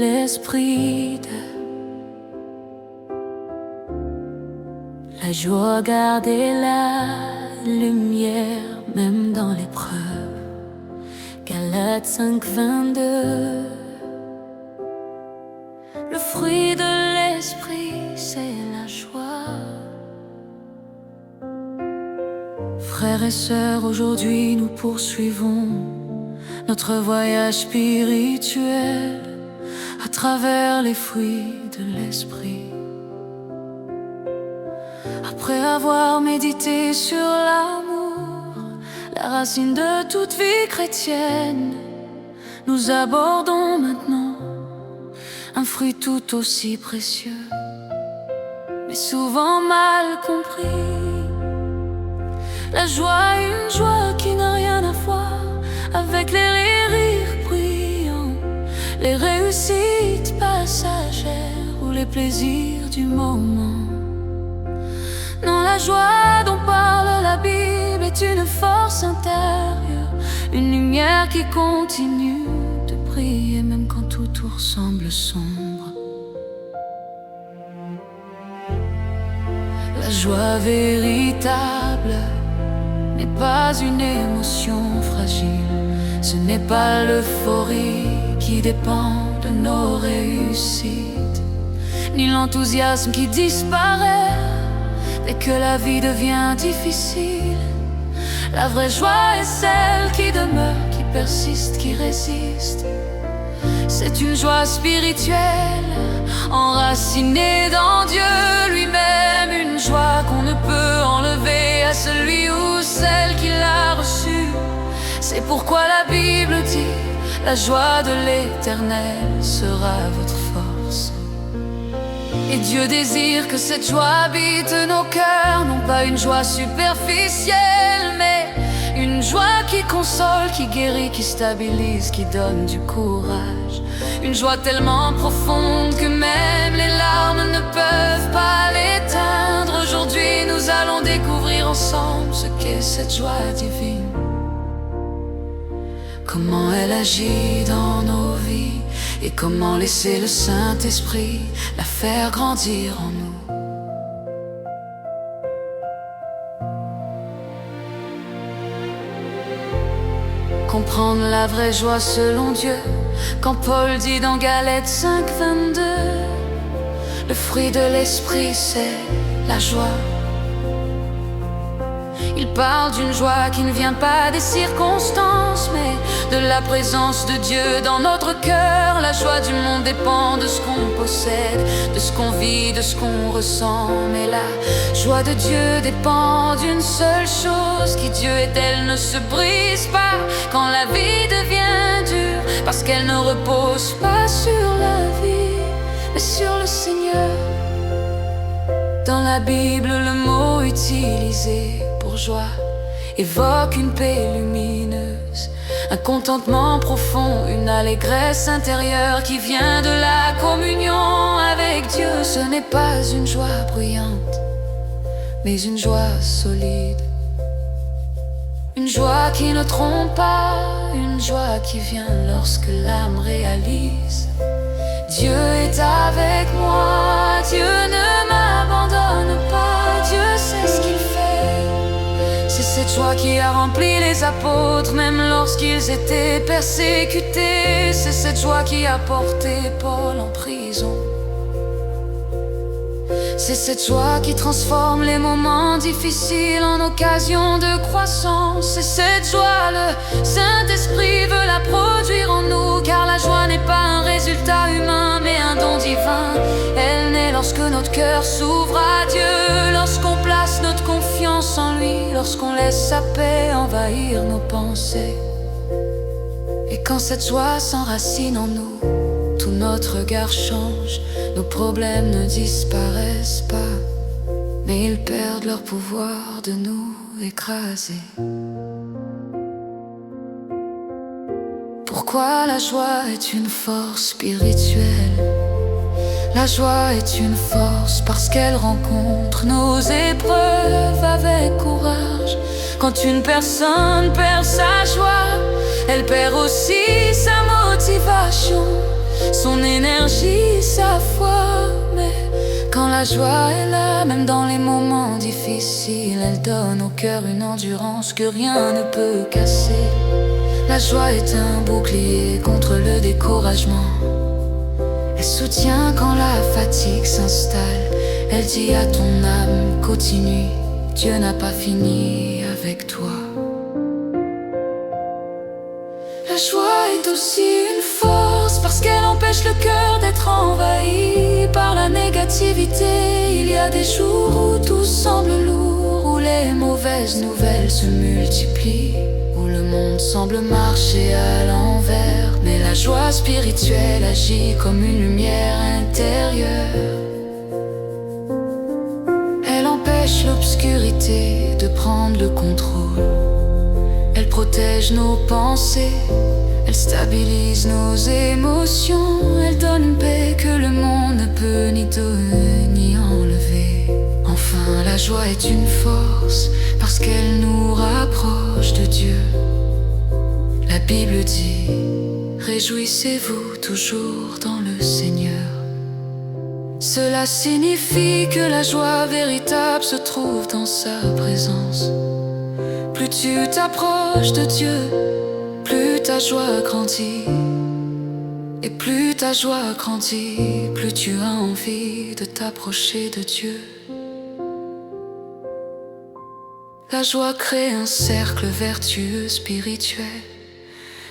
l'esprit de la joie, garder la lumière même dans l'épreuve. Galates 5:22. Le fruit de l'esprit, c'est la joie. Frères et sœurs, aujourd'hui nous poursuivons notre voyage spirituel à travers les fruits de l'esprit. Après avoir médité sur l'amour, la racine de toute vie chrétienne, nous abordons maintenant un fruit tout aussi précieux, mais souvent mal compris. La joie, une joie qui n'a rien à voir avec les rires brillants, les réussites passagères ou les plaisirs du moment. Non, la joie dont parle la Bible est une force intérieure, une lumière qui continue de briller même quand tout autour semble sombre. La joie véritable n'est pas une émotion fragile. Ce n'est pas l'euphorie qui dépend de nos réussites, ni l'enthousiasme qui disparaît dès que la vie devient difficile. La vraie joie est celle qui demeure, qui persiste, qui résiste. C'est une joie spirituelle, enracinée dans Dieu lui-même. Une joie qu'on ne peut enlever à celui ou celle qui l'a reçue. C'est pourquoi la Bible dit: la joie de l'Éternel sera votre force. Et Dieu désire que cette joie habite nos cœurs, non pas une joie superficielle, mais une joie qui console, qui guérit, qui stabilise, qui donne du courage. Une joie tellement profonde que même les larmes ne peuvent pas l'éteindre. Aujourd'hui, nous allons découvrir ensemble ce qu'est cette joie divine, comment elle agit dans nos vies et comment laisser le Saint-Esprit la faire grandir en nous. Comprendre la vraie joie selon Dieu, quand Paul dit dans Galates 5:22, le fruit de l'esprit c'est la joie. Il parle d'une joie qui ne vient pas des circonstances, mais de la présence de Dieu dans notre cœur. La joie du monde dépend de ce qu'on possède, de ce qu'on vit, de ce qu'on ressent. Mais la joie de Dieu dépend d'une seule chose, qui Dieu est, elle ne se brise pas quand la vie devient dure, parce qu'elle ne repose pas sur la vie, mais sur le Seigneur. Dans la Bible, le mot utilisé pour joie évoque une paix lumineuse, un contentement profond, une allégresse intérieure qui vient de la communion avec Dieu. Ce n'est pas une joie bruyante, mais une joie solide, une joie qui ne trompe pas, une joie qui vient lorsque l'âme réalise: Dieu est avec moi, Dieu ne m'abandonne pas, Dieu sait ce qu'il fait. C'est cette joie qui a rempli les apôtres, même lorsqu'ils étaient persécutés. C'est cette joie qui a porté Paul en prison. C'est cette joie qui transforme les moments difficiles en occasion de croissance. C'est cette joie, le Saint-Esprit veut la produire en nous, car la joie n'est pas un résultat humain, mais un don divin. Elle naît lorsque notre cœur s'ouvre à Dieu, lorsqu'on place notre confiance en lui, lorsqu'on laisse sa paix envahir nos pensées. Et quand cette joie s'enracine en nous, tout notre regard change, nos problèmes ne disparaissent pas, mais ils perdent leur pouvoir de nous écraser. Pourquoi la joie est une force spirituelle? La joie est une force parce qu'elle rencontre nos épreuves avec courage. Quand une personne perd sa joie, elle perd aussi sa motivation. son énergie, sa foi. Mais quand la joie est là, même dans les moments difficiles, elle donne au cœur une endurance que rien ne peut casser. La joie est un bouclier contre le découragement. Elle soutient quand la fatigue s'installe. Elle dit à ton âme, continue, Dieu n'a pas fini avec toi. La joie est aussi une force parce qu'elle empêche le cœur d'être envahi par la négativité. Il y a des jours où tout semble lourd, où les mauvaises nouvelles se multiplient, où le monde semble marcher à l'envers. Mais la joie spirituelle agit comme une lumière intérieure. Elle empêche l'obscurité de prendre le contrôle. Elle protège nos pensées, elle stabilise nos émotions. Elle donne une paix que le monde ne peut ni donner ni enlever. Enfin, la joie est une force parce qu'elle nous rapproche de Dieu. La Bible dit, réjouissez-vous toujours dans le Seigneur. Cela signifie que la joie véritable se trouve dans sa présence. Plus tu t'approches de Dieu, plus ta joie grandit. Et plus ta joie grandit, plus tu as envie de t'approcher de Dieu. La joie crée un cercle vertueux spirituel.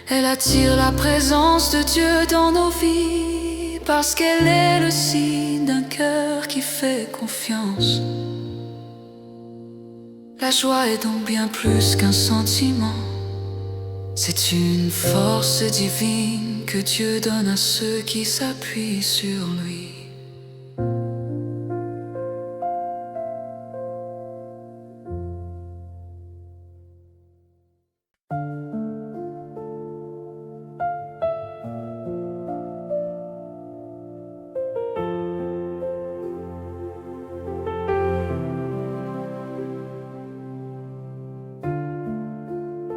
Elle attire la présence de Dieu dans nos vies, parce qu'elle est le signe d'un cœur qui fait confiance. La joie est donc bien plus qu'un sentiment. C'est une force divine que Dieu donne à ceux qui s'appuient sur lui.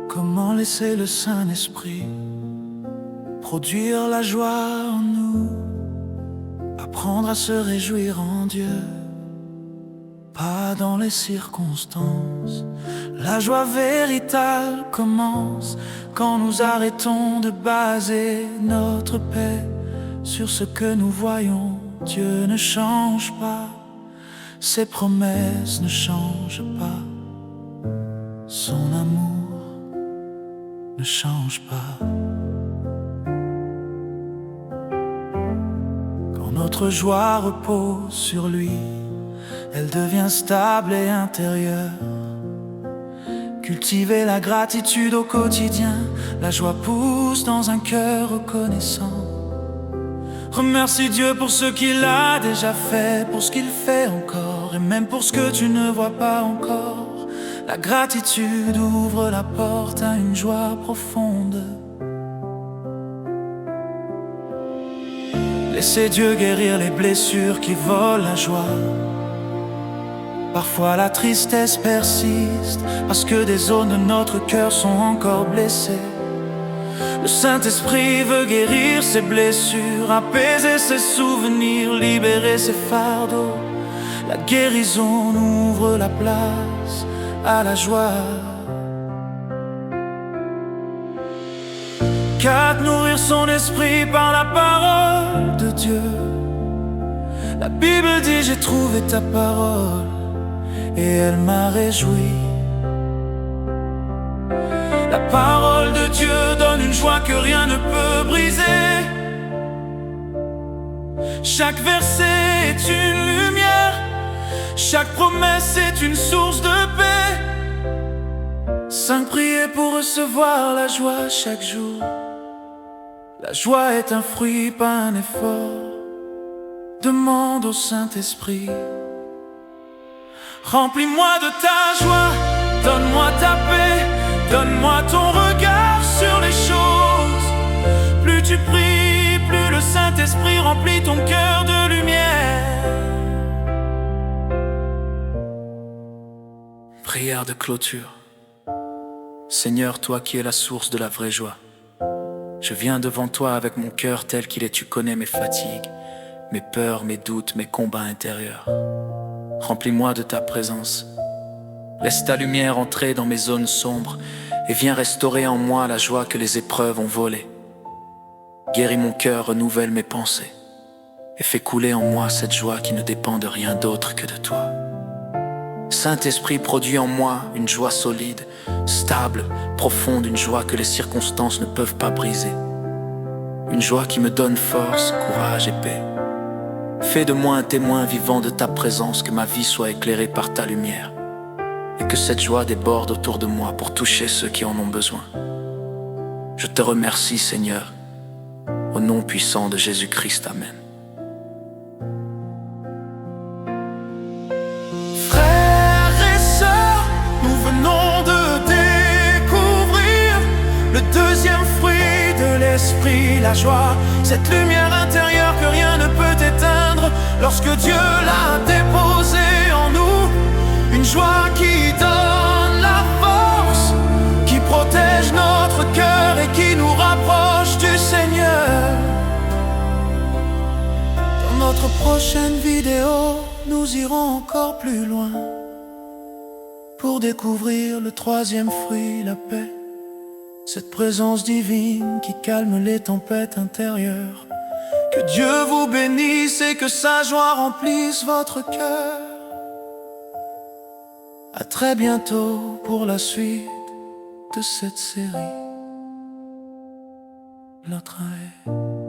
Comment laisser le Saint-Esprit produire la joie en nous, apprendre à se réjouir en Dieu, pas dans les circonstances. La joie véritable commence quand nous arrêtons de baser notre paix sur ce que nous voyons. Dieu ne change pas, ses promesses ne changent pas, son amour ne change pas. Quand notre joie repose sur lui, elle devient stable et intérieure. Cultiver la gratitude au quotidien, la joie pousse dans un cœur reconnaissant. Remercie Dieu pour ce qu'il a déjà fait, pour ce qu'il fait encore, et même pour ce que tu ne vois pas encore. La gratitude ouvre la porte à une joie profonde. Laissez Dieu guérir les blessures qui volent la joie. Parfois la tristesse persiste, parce que des zones de notre cœur sont encore blessées. Le Saint-Esprit veut guérir ces blessures, apaiser ses souvenirs, libérer ses fardeaux. La guérison ouvre la place à la joie. Qu'à nourrir son esprit par la parole de Dieu. La Bible dit, j'ai trouvé ta parole et elle m'a réjoui. La parole de Dieu donne une joie que rien ne peut briser. Chaque verset est une lumière, chaque promesse est une source de paix. 5 prières pour recevoir la joie chaque jour. La joie est un fruit, pas un effort. Demande au Saint-Esprit. Remplis-moi de ta joie, donne-moi ta paix, donne-moi ton regard sur les choses. Plus tu pries, plus le Saint-Esprit remplit ton cœur de lumière. Prière de clôture. Seigneur, toi qui es la source de la vraie joie, Je viens devant toi avec mon cœur tel qu'il est. Tu connais mes fatigues, mes peurs, mes doutes, mes combats intérieurs. Remplis-moi de ta présence. Laisse ta lumière entrer dans mes zones sombres et viens restaurer en moi la joie que les épreuves ont volée. Guéris mon cœur, renouvelle mes pensées et fais couler en moi cette joie qui ne dépend de rien d'autre que de toi. Saint-Esprit, produit en moi une joie solide, stable, profonde, une joie que les circonstances ne peuvent pas briser. Une joie qui me donne force, courage et paix. Fais de moi un témoin vivant de ta présence, que ma vie soit éclairée par ta lumière et que cette joie déborde autour de moi pour toucher ceux qui en ont besoin. Je te remercie, Seigneur, au nom puissant de Jésus-Christ. Amen. Le deuxième fruit de l'esprit, la joie, cette lumière intérieure que rien ne peut éteindre lorsque Dieu l'a déposée en nous. Une joie qui donne la force, qui protège notre cœur et qui nous rapproche du Seigneur. Dans notre prochaine vidéo, nous irons encore plus loin pour découvrir le troisième fruit, la paix. Cette présence divine qui calme les tempêtes intérieures. Que Dieu vous bénisse et que sa joie remplisse votre cœur. À très bientôt pour la suite de cette série. Notre rêve.